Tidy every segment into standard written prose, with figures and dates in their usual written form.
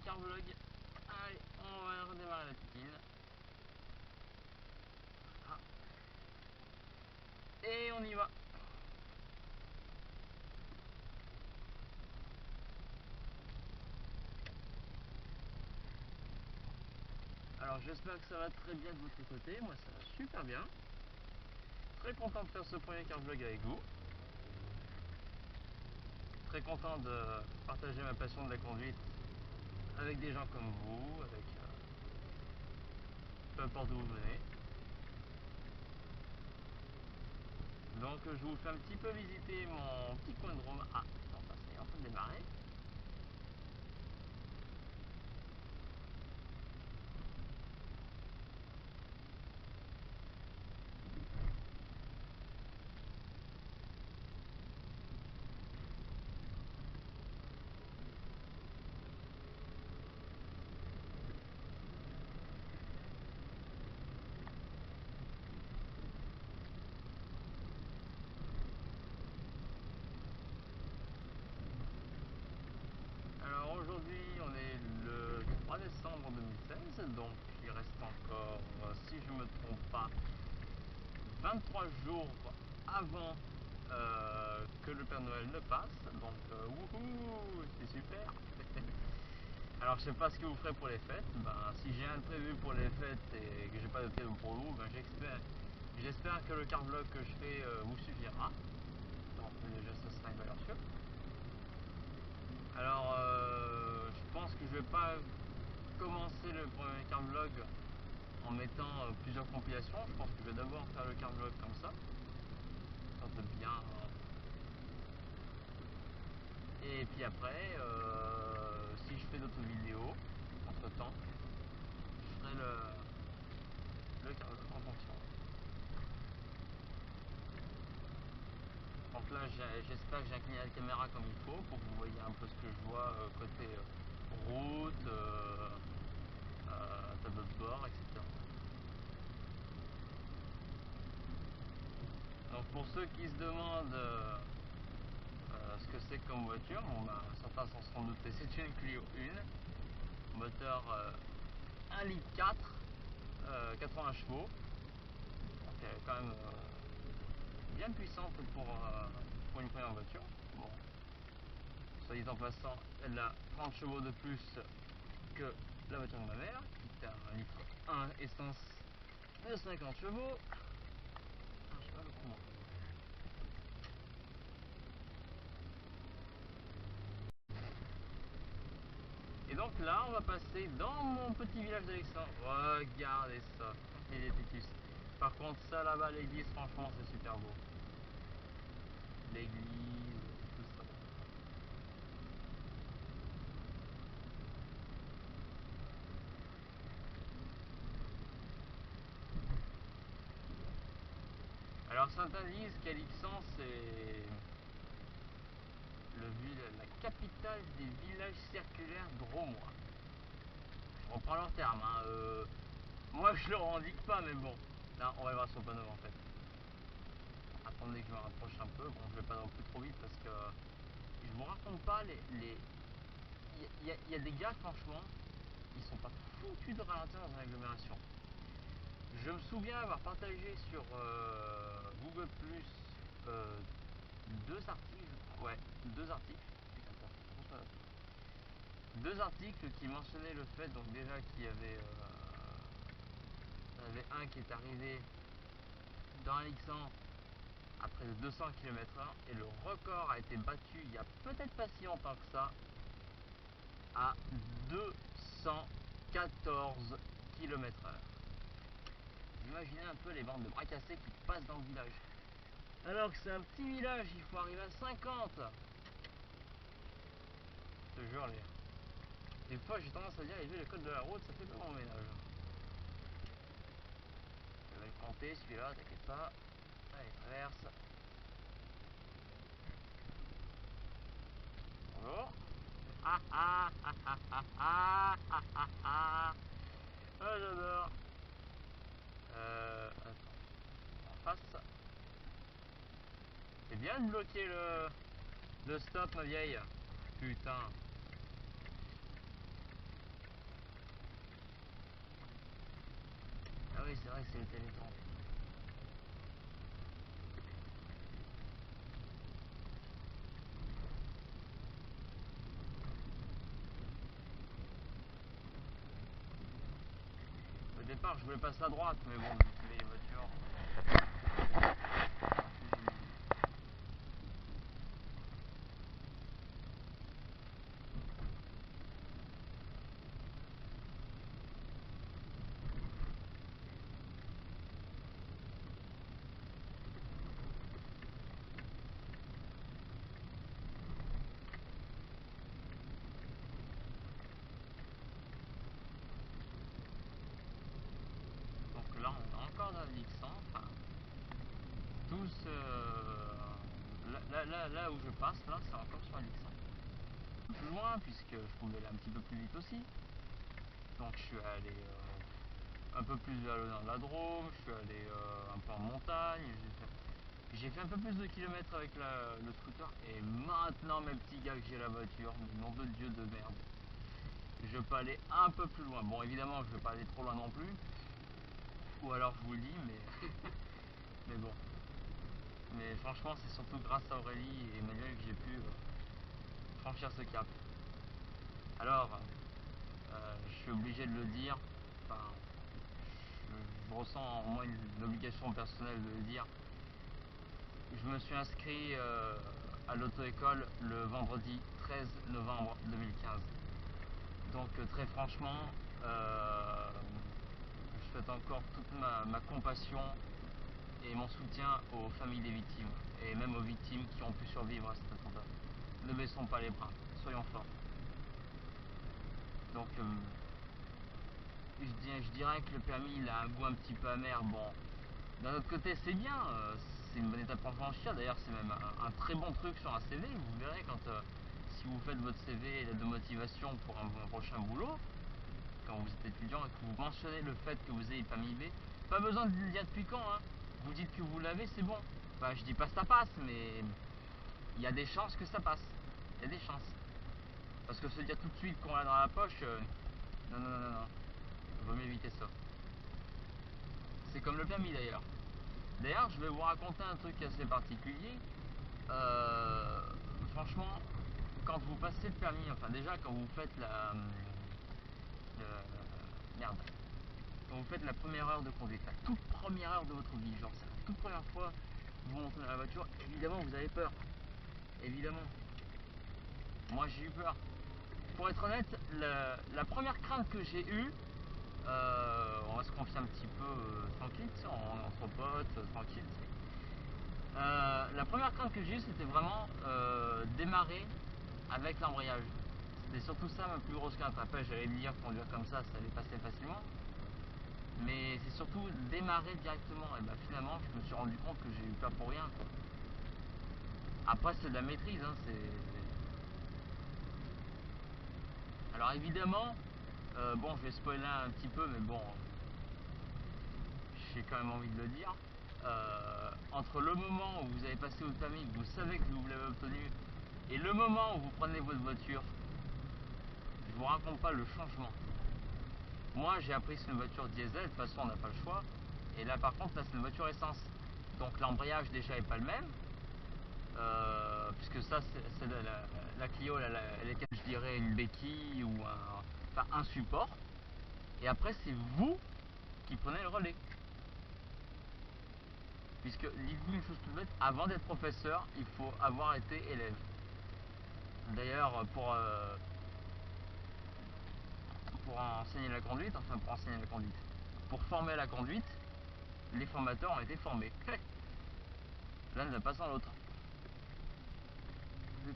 carvlog. Allez, on va redémarrer la petite. Ah. Et on y va. Alors j'espère que ça va très bien de votre côté, moi ça va super bien. Très content de faire ce premier carvlog avec vous. Très content de partager ma passion de la conduite avec des gens comme vous, avec peu importe d'où vous venez. Donc je vous fais un petit peu visiter mon petit coin de Rome. Ah, non, ça c'est en train de démarrer. Alors aujourd'hui on est le 3 décembre 2016, donc il reste encore, si je me trompe pas, 23 jours avant que le Père Noël ne passe, donc wouhou, c'est super. Alors je sais pas ce que vous ferez pour les fêtes, si j'ai un prévu pour les fêtes et que j'ai pas de prévu pour vous, j'espère que le carvlog que je fais vous suffira, donc déjà ce sera une valeur sûre. Alors je pense que je vais pas commencer le premier carvlog en mettant plusieurs compilations. Je pense que je vais d'abord faire le carvlog comme ça, de bien. Et puis après, si je fais d'autres vidéos entre temps, je ferai le carvlog en fonction. Donc là j'espère que j'ai incliné la caméra comme il faut pour que vous voyez un peu ce que je vois côté route, tableau de bord, etc. Donc pour ceux qui se demandent ce que c'est comme voiture, certains s'en seront doutés, c'est une Clio 1, moteur 1,4 litre, 80 chevaux, donc elle est quand même bien puissante pour une première voiture. Bon, soit dit en passant, elle a 30 chevaux de plus que la voiture de ma mère, qui est un litre 1 essence de 50 chevaux. Je sais pas le comment. Et donc là, on va passer dans mon petit village d'Alexandre. Regardez ça, il est pétus. Par contre, ça là-bas, l'église, franchement, c'est super beau. L'église, tout ça. Alors, certains disent qu'Alixan, c'est la capitale des villages circulaires dromois. Je reprends leurs termes. Moi, je le revendique pas, mais bon. Là, on va le voir sur le panneau en fait. Attendez que je me rapproche un peu. Bon, je vais pas non plus trop vite parce que je vous raconte pas il y a des gars, franchement, ils sont pas foutus de ralentir dans une agglomération. Je me souviens avoir partagé sur Google Plus deux articles, deux articles qui mentionnaient le fait, donc déjà qu'il y avait un qui est arrivé dans Alixan à près de 200 km/h et le record a été battu il y a peut-être pas si longtemps que ça à 214 km/h. Vous imaginez un peu les bandes de bras cassés qui passent dans le village. Alors que c'est un petit village, il faut arriver à 50. Je te jure, des fois j'ai tendance à dire, vu le code de la route, ça fait pas mon ménage. Je vais le compter celui-là, t'inquiète pas. Allez, traverse. Bonjour. Ah ah ah ah ah ah ah ah ah. Ah, j'adore. Attends. En face. C'est bien de bloquer le stop, ma vieille. Putain. Ah oui, c'est vrai que c'est le Téléthon. Au départ, je voulais passer à droite, mais bon, vu que les voitures. Donc là, on est encore dans l'X100. Enfin, tous. Là où je passe, là, c'est encore sur l'X100. Plus loin, puisque je pouvais aller un petit peu plus vite aussi. Donc je suis allé un peu plus vers le nord de la Drôme, je suis allé un peu en montagne, j'ai fait un peu plus de kilomètres avec le scooter. Et maintenant, mes petits gars, que j'ai la voiture, mais nom de Dieu de merde, je peux aller un peu plus loin. Bon, évidemment, je vais pas aller trop loin non plus, ou alors je vous le dis, mais bon. Mais franchement, c'est surtout grâce à Aurélie et Emmanuel que j'ai pu franchir ce cap. Alors, je suis obligé de le dire, enfin, je ressens en moi une obligation personnelle de le dire. Je me suis inscrit à l'auto-école le vendredi 13 novembre 2015. Donc très franchement, je souhaite encore toute ma compassion et mon soutien aux familles des victimes et même aux victimes qui ont pu survivre à cet attentat. Ne baissons pas les bras, soyons forts. Donc je dirais que le permis il a un goût un petit peu amer. Bon, d'un autre côté c'est bien, c'est une bonne étape à franchir. D'ailleurs c'est même un très bon truc sur un CV. Vous verrez quand si vous faites votre CV de motivation pour un prochain boulot, quand vous êtes étudiant et que vous mentionnez le fait que vous ayez le permis B, pas besoin de le dire depuis quand, hein. Vous dites que vous l'avez, c'est bon. Enfin, je dis pas que ça passe, mais il y a des chances que ça passe. Il y a des chances. Parce que se dire tout de suite qu'on l'a dans la poche, non, non, non, non, non. Il vaut mieux éviter ça. C'est comme le permis d'ailleurs. D'ailleurs, je vais vous raconter un truc assez particulier. Euh, Franchement, quand vous passez le permis, enfin déjà quand vous faites merde, quand vous faites la première heure de conduite, la toute première heure de votre vie, genre c'est la toute première fois que vous montez dans la voiture, évidemment vous avez peur. Évidemment. Moi j'ai eu peur. Pour être honnête, la première crainte que j'ai eue, on va se confier un petit peu tranquille, entre potes, tranquille. La première crainte que j'ai eue, c'était vraiment démarrer avec l'embrayage. C'était surtout ça ma plus grosse crainte. Après, j'allais me dire conduire comme ça allait passer facilement. Mais c'est surtout démarrer directement. Et ben finalement, je me suis rendu compte que j'ai eu peur pour rien, quoi. Après, c'est de la maîtrise, hein, Alors évidemment, bon, je vais spoiler un petit peu, mais bon, j'ai quand même envie de le dire. Entre le moment où vous avez passé votre permis, que vous savez que vous l'avez obtenu, et le moment où vous prenez votre voiture, je vous raconte pas le changement. Moi, j'ai appris sur une voiture diesel, de toute façon, on n'a pas le choix. Et là, par contre, là, c'est une voiture essence. Donc l'embrayage déjà est pas le même. Puisque ça, c'est la Clio, elle était, je dirais, une béquille ou un support. Et après, c'est vous qui prenez le relais. Puisque, dites-vous une chose toute bête, avant d'être professeur, il faut avoir été élève. D'ailleurs, pour enseigner la conduite, pour former la conduite, les formateurs ont été formés. L'un ne va pas sans l'autre.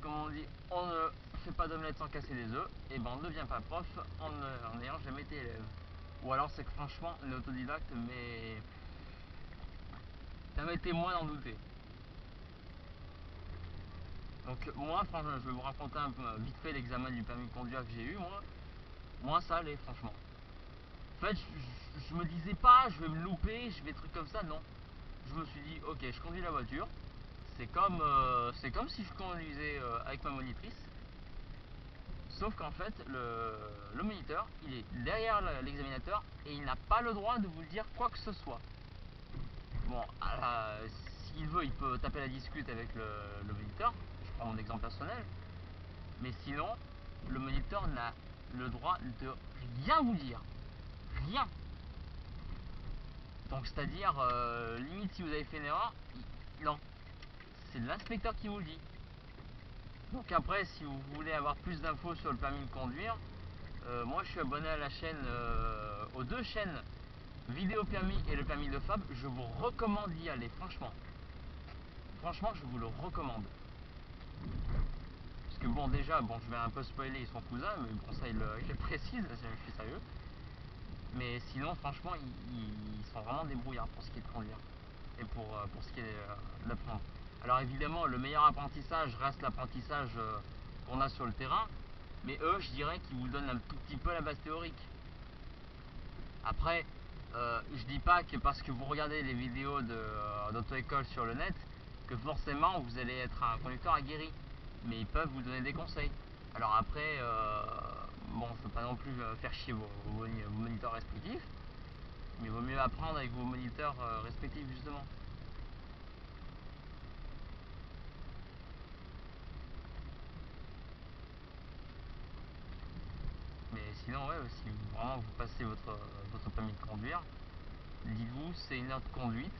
Comme on dit, on ne fait pas d'omelette sans casser les œufs, et ben on ne devient pas prof en n'ayant jamais été élève. Ou alors c'est que franchement, on est autodidacte, mais permettez-moi d'en douter. Donc moi, franchement, je vais vous raconter un peu vite fait l'examen du permis de conduire que j'ai eu, moi ça allait franchement. En fait, je me disais pas, je vais me louper, je vais trucs comme ça, non. Je me suis dit, ok, je conduis la voiture, c'est comme si je conduisais avec ma monitrice, Sauf qu'en fait, le moniteur, il est derrière l'examinateur et il n'a pas le droit de vous dire quoi que ce soit. Bon, s'il veut, il peut taper la discute avec le moniteur. Je prends mon exemple personnel. Mais sinon, le moniteur n'a le droit de rien vous dire. Rien. Donc, c'est-à-dire, limite, si vous avez fait une erreur, non. C'est l'inspecteur qui vous le dit. Donc après, si vous voulez avoir plus d'infos sur le permis de conduire, moi je suis abonné à la chaîne, aux deux chaînes Vidéo Permis et le permis de Fab. Je vous recommande d'y aller, franchement. Franchement, je vous le recommande. Parce que bon, déjà, bon, je vais un peu spoiler son cousin, mais bon, ça il le précise, je suis sérieux. Mais sinon, franchement, ils sont vraiment débrouillards pour ce qui est de conduire. Et pour ce qui est d'apprendre. Alors évidemment, le meilleur apprentissage reste l'apprentissage qu'on a sur le terrain. Mais eux, je dirais qu'ils vous donnent un tout petit peu la base théorique. Après, je dis pas que parce que vous regardez les vidéos d'auto-école sur le net, que forcément vous allez être un conducteur aguerri. Mais ils peuvent vous donner des conseils. Alors après, bon, faut pas non plus faire chier vos moniteurs respectifs. Mais il vaut mieux apprendre avec vos moniteurs respectifs justement. Mais sinon, ouais, si vraiment vous passez votre permis de conduire, dites-vous, c'est une heure de conduite.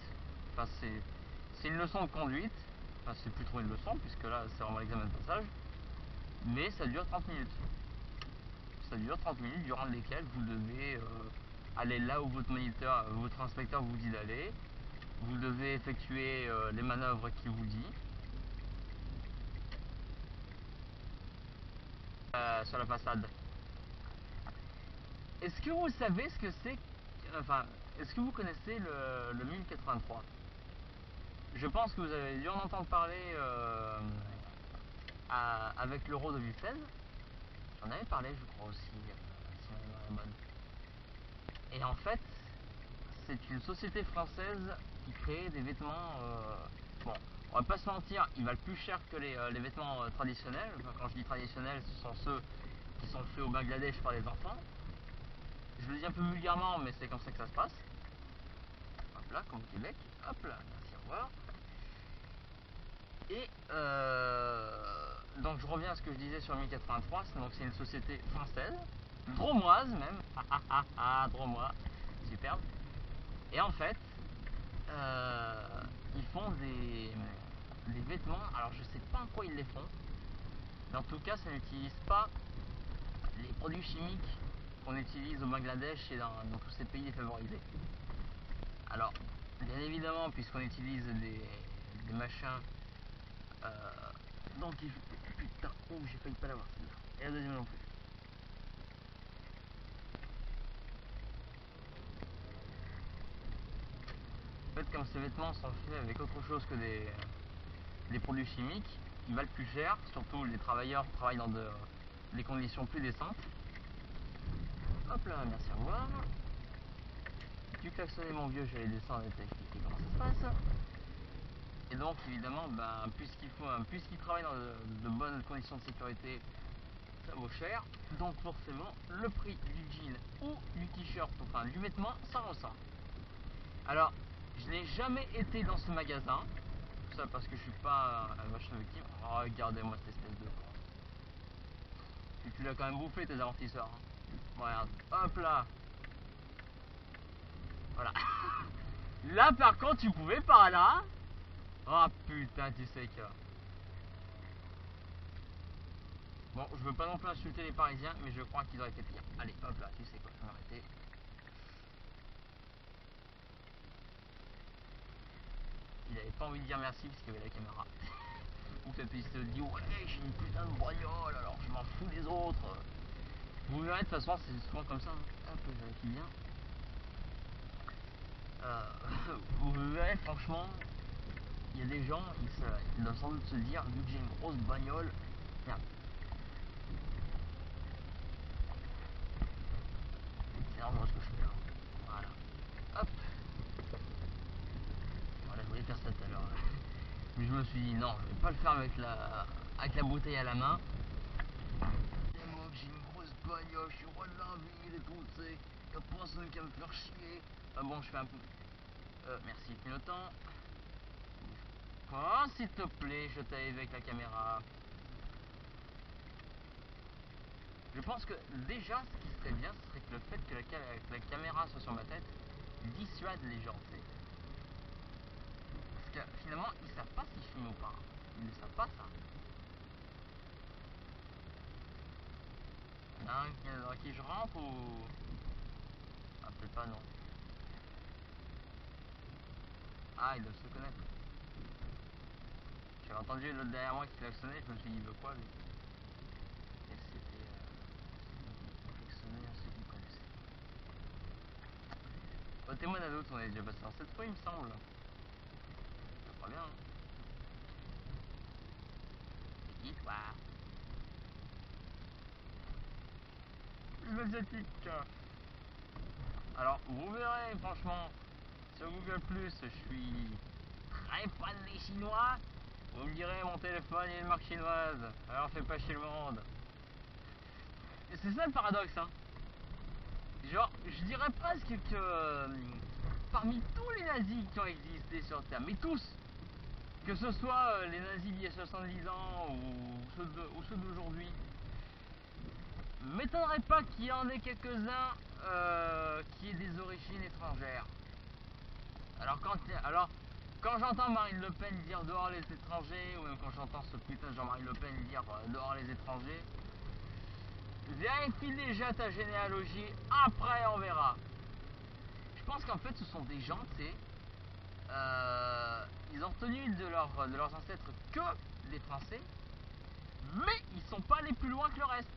Enfin, c'est une leçon de conduite. Enfin, c'est plus trop une leçon, puisque là, c'est vraiment l'examen de passage. Mais ça dure 30 minutes. Ça dure 30 minutes, durant lesquelles vous devez aller là où votre moniteur, votre inspecteur vous dit d'aller. Vous devez effectuer les manœuvres qu'il vous dit. Sur la façade. Est-ce que vous savez ce que c'est? Enfin, est-ce que vous connaissez le 1083? Je pense que vous avez dû en entendre parler avec l'Euro 2016. J'en avais parlé, je crois aussi, si ma mémoire est bonne. Et en fait, c'est une société française qui crée des vêtements. Bon, on va pas se mentir, ils valent plus cher que les vêtements traditionnels. Enfin, quand je dis traditionnels, ce sont ceux qui sont faits au Bangladesh par les enfants. Je le dis un peu vulgairement, mais c'est comme ça que ça se passe. Hop là, comme au Québec. Hop là, merci, au revoir. Et donc je reviens à ce que je disais sur 1083. Donc c'est une société française, dromoise même. Dromois, superbe. Et en fait, ils font des vêtements. Alors je sais pas en quoi ils les font, mais en tout cas ça n'utilise pas les produits chimiques qu'on utilise au Bangladesh et dans tous ces pays défavorisés. Alors, bien évidemment, puisqu'on utilise des machins. Donc, putain, oh, j'ai failli pas l'avoir celle-là. Et la deuxième non plus. En fait, comme ces vêtements sont faits avec autre chose que des produits chimiques, ils valent plus cher. Surtout, les travailleurs travaillent dans des conditions plus décentes. Hop là, merci, au revoir. Tu klaxonnais mon vieux, j'allais descendre et t'expliquer comment ça se passe. Et donc évidemment, ben, puisqu'ils travaillent dans de bonnes conditions de sécurité, ça vaut cher. Donc forcément, le prix du jean ou du t-shirt, enfin du vêtement, ça ressort. Alors, je n'ai jamais été dans ce magasin. Tout ça parce que je suis pas un machin victime. Oh, regardez-moi cette espèce de con. Tu l'as quand même bouffé tes amortisseurs. Hein. Regarde, hop là. Voilà. Là par contre, tu pouvais par là. Oh putain, tu sais que... Bon, je veux pas non plus insulter les Parisiens, mais je crois qu'ils auraient été pires. Allez, hop là, tu sais quoi, je vais m'arrêter. Il avait pas envie de dire merci parce qu'il y avait la caméra. Ou peut-être il se dit, ouais, j'ai une putain de bagnole, alors je m'en fous des autres. Vous verrez, de toute façon, c'est souvent comme ça. Hein. Hop, je vérifie bien. Vous verrez, franchement, il y a des gens, ils doivent sans doute se dire, vu que j'ai une grosse bagnole, merde. C'est dangereux ce que je fais là. Voilà. Hop. Voilà, je voulais faire ça tout à l'heure. Mais je me suis dit, non, je vais pas le faire avec la bouteille à la main. j'ai une grosse bagnole, je suis roi de la ville et tout, tu sais, y'a personne qui va me faire chier. Ah bon, je fais un peu. Merci, clignotant. Oh, s'il te plaît, je t'aide avec la caméra. Je pense que déjà, ce qui serait bien, ce serait que le fait que la caméra soit sur ma tête dissuade les gens, tu sais. Parce que finalement, ils savent pas si je filme ou pas. Ils ne savent pas ça. Il y en a un dans qui je rentre ou. Ah, peut-être pas, non. Ah, ils doivent se connaître. J'avais entendu l'autre derrière moi qui klaxonnait, je me suis dit, il veut quoi lui? Et c'était. Klaxonner à ceux qui connaissaient. Au témoin d'un autre, on est déjà passé dans cette fois, il me semble. Ça va bien, hein. C'est qui toi? Une asiatique. Alors, vous verrez, franchement, sur Google+, je suis très fan des Chinois. Vous me direz, mon téléphone est une marque chinoise, alors fais pas chez le monde. Et c'est ça le paradoxe, hein. Genre, je dirais presque que parmi tous les nazis qui ont existé sur Terre, mais tous, que ce soit les nazis d'il y a 70 ans ou ceux d'aujourd'hui, m'étonnerait pas qu'il y en ait quelques-uns qui aient des origines étrangères. Quand j'entends Marine Le Pen dire dehors les étrangers, ou même quand j'entends ce putain de Jean-Marie Le Pen dire dehors les étrangers, vérifie déjà ta généalogie, après on verra. Je pense qu'en fait ce sont des gens, tu sais, ils ont retenu de leurs ancêtres que des Français, mais ils sont pas allés plus loin que le reste.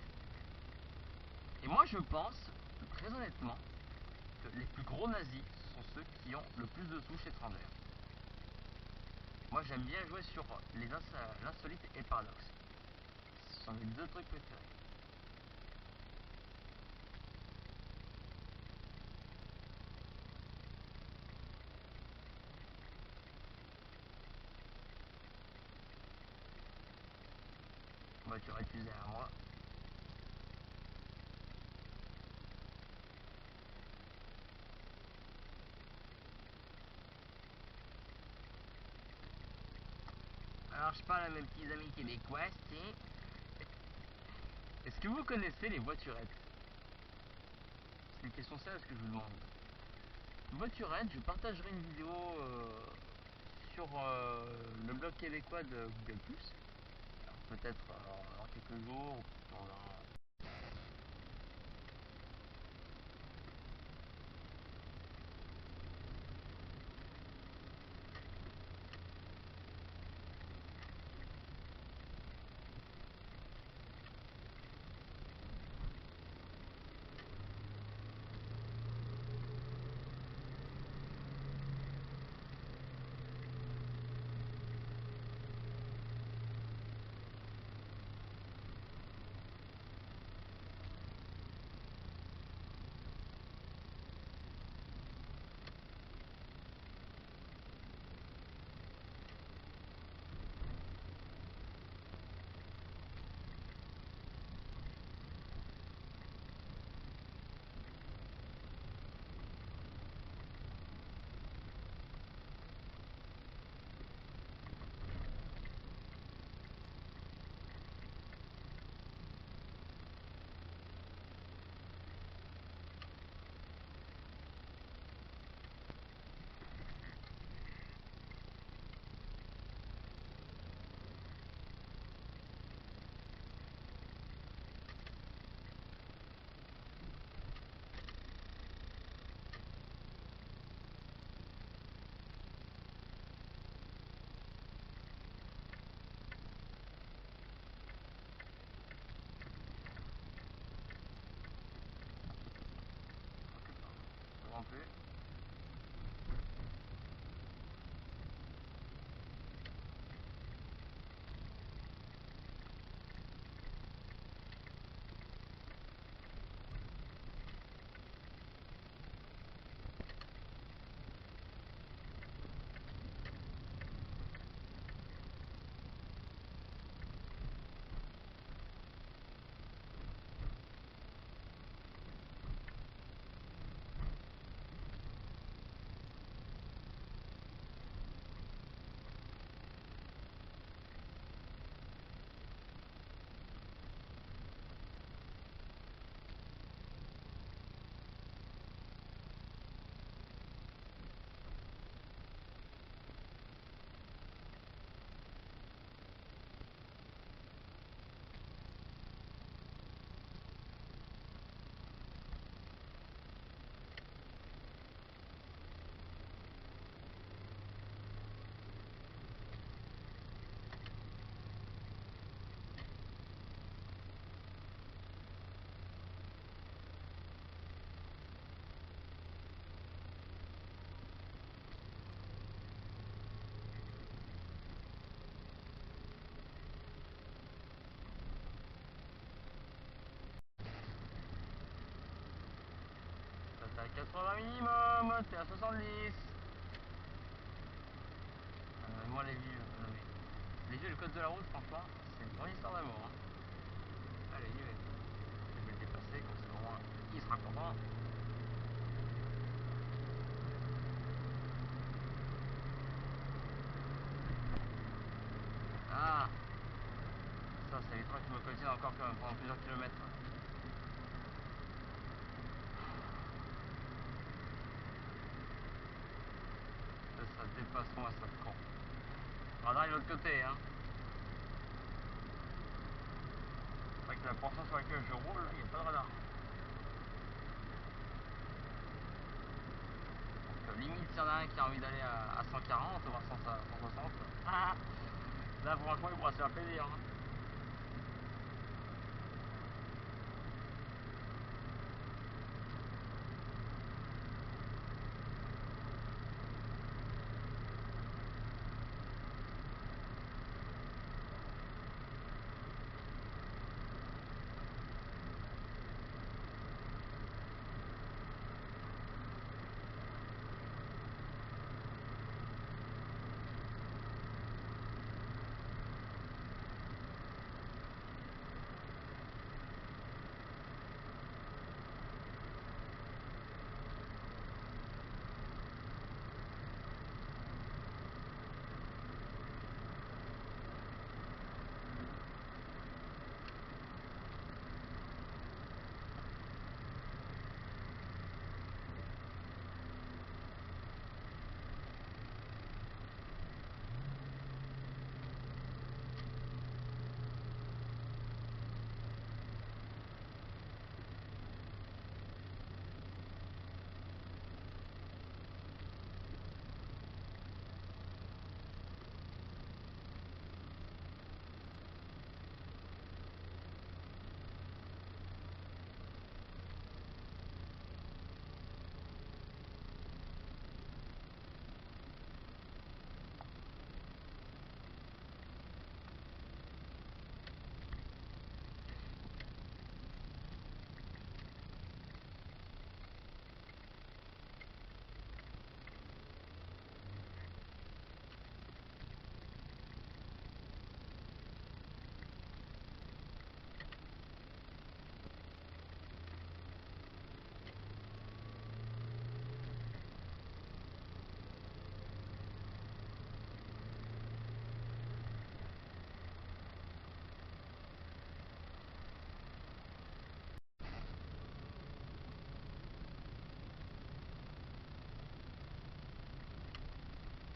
Et moi je pense, très honnêtement, que les plus gros nazis sont ceux qui ont le plus de souches étrangères. Moi j'aime bien jouer sur l'insolite et le paradoxe. Ce sont mes deux trucs préférés. Voiture accusée derrière moi. Alors je parle à mes petits amis québécois, c'est... Est-ce que vous connaissez les voiturettes? C'est une question sérieuse que je vous demande. Voiturettes, je partagerai une vidéo sur le blog québécois de Google+. Peut-être dans quelques jours, on verra. Non plus. 80 minimum, t'es à 70. Moi les vieux, le code de la route, franchement, c'est une grande histoire d'amour. Hein. Allez, je vais le dépasser, comme ça au moins il sera content. Ah, ça évitera que je me coltine encore pendant plusieurs kilomètres. Ça dépassement à ça con. Radar est de l'autre côté, hein. C'est vrai que la portion sur laquelle je roule, il n'y a pas de radar. Donc limite s'il y en a un qui a envie d'aller à 140 ou à 160, là franchement il pourra se faire plaisir. Hein.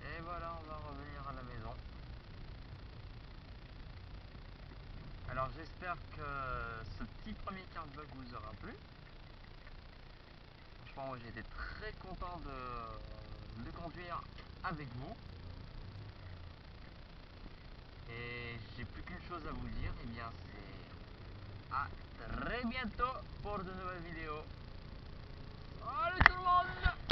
Et voilà, on va revenir à la maison. Alors j'espère que ce petit premier cardvlog vous aura plu. Franchement, moi j'ai été très content de conduire avec vous. Et j'ai plus qu'une chose à vous dire, et bien c'est à très bientôt pour de nouvelles vidéos. Salut tout le monde!